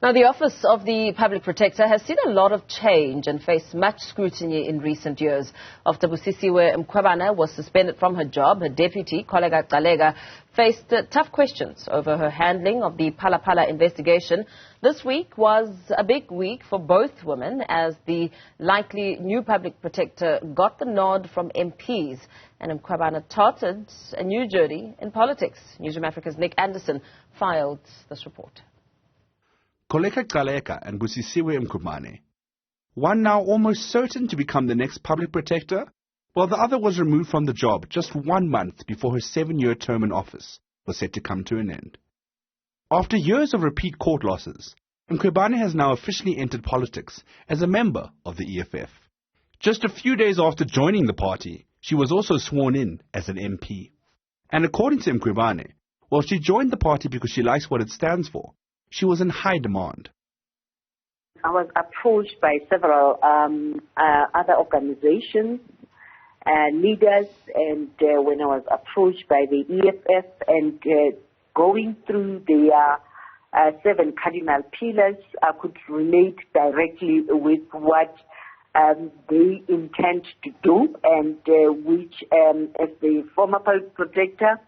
Now, the Office of the Public Protector has seen a lot of change and faced much scrutiny in recent years. After Busisiwe Mkhwebane was suspended from her job, her deputy, Kholeka Gcaleka, faced tough questions over her handling of the Phala Phala investigation. This week was a big week for both women as the likely new public protector got the nod from MPs, and Mkhwebane tarted a new journey in politics. Newzroom Africa's Andersen filed this report. Kholeka Gcaleka and Busisiwe Mkhwebane. One now almost certain to become the next public protector, while the other was removed from the job just 1 month before her 7-year term in office was set to come to an end. After years of repeat court losses, Mkhwebane has now officially entered politics as a member of the EFF. Just a few days after joining the party, she was also sworn in as an MP. And according to Mkhwebane, while she joined the party because she likes what it stands for, she was in high demand. I was approached by several other organizations, leaders, and when I was approached by the EFF and going through their 7 cardinal pillars, I could relate directly with what they intend to do, and which, as the former public protector,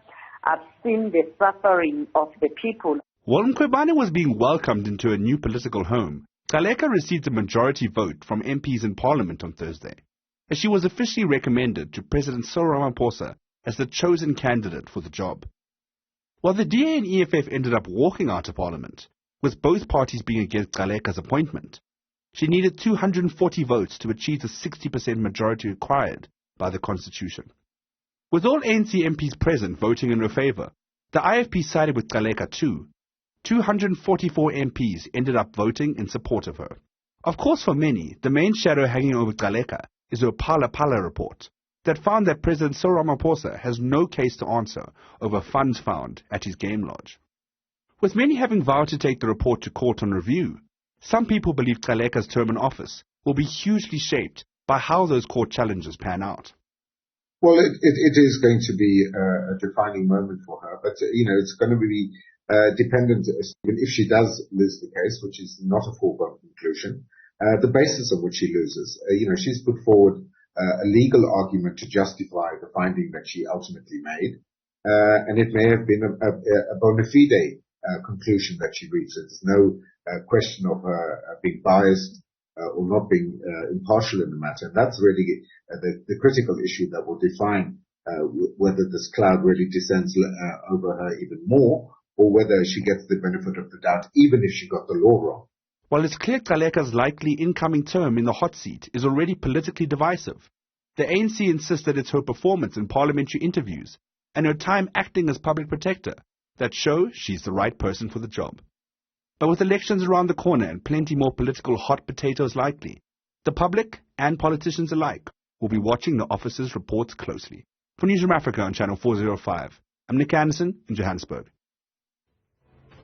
I've seen the suffering of the people. While Mkhwebane was being welcomed into a new political home, Gcaleka received a majority vote from MPs in Parliament on Thursday, as she was officially recommended to President Cyril Ramaphosa as the chosen candidate for the job. While the DA and EFF ended up walking out of Parliament, with both parties being against Gcaleka's appointment, she needed 240 votes to achieve the 60% majority required by the Constitution. With all ANC MPs present voting in her favour, the IFP sided with Gcaleka too. 244 MPs ended up voting in support of her. Of course, for many, the main shadow hanging over Gcaleka is her Phala Phala report that found that President Cyril Ramaphosa has no case to answer over funds found at his game lodge. With many having vowed to take the report to court on review, some people believe Gcaleka's term in office will be hugely shaped by how those court challenges pan out. Well, it is going to be a defining moment for her, but it's going to be dependent, if she does lose the case, which is not a foregone conclusion, the basis on which she loses. She's put forward a legal argument to justify the finding that she ultimately made, and it may have been a bona fide conclusion that she reached. There's no question of her being biased or not being impartial in the matter. And that's really the critical issue that will define whether this cloud really descends over her even more, or whether she gets the benefit of the doubt, even if she got the law wrong. While it's clear Gcaleka's likely incoming term in the hot seat is already politically divisive, the ANC insists that it's her performance in parliamentary interviews and her time acting as public protector that show she's the right person for the job. But with elections around the corner and plenty more political hot potatoes likely, the public and politicians alike will be watching the office's reports closely. For Newzroom Africa on Channel 405, I'm Andersen in Johannesburg.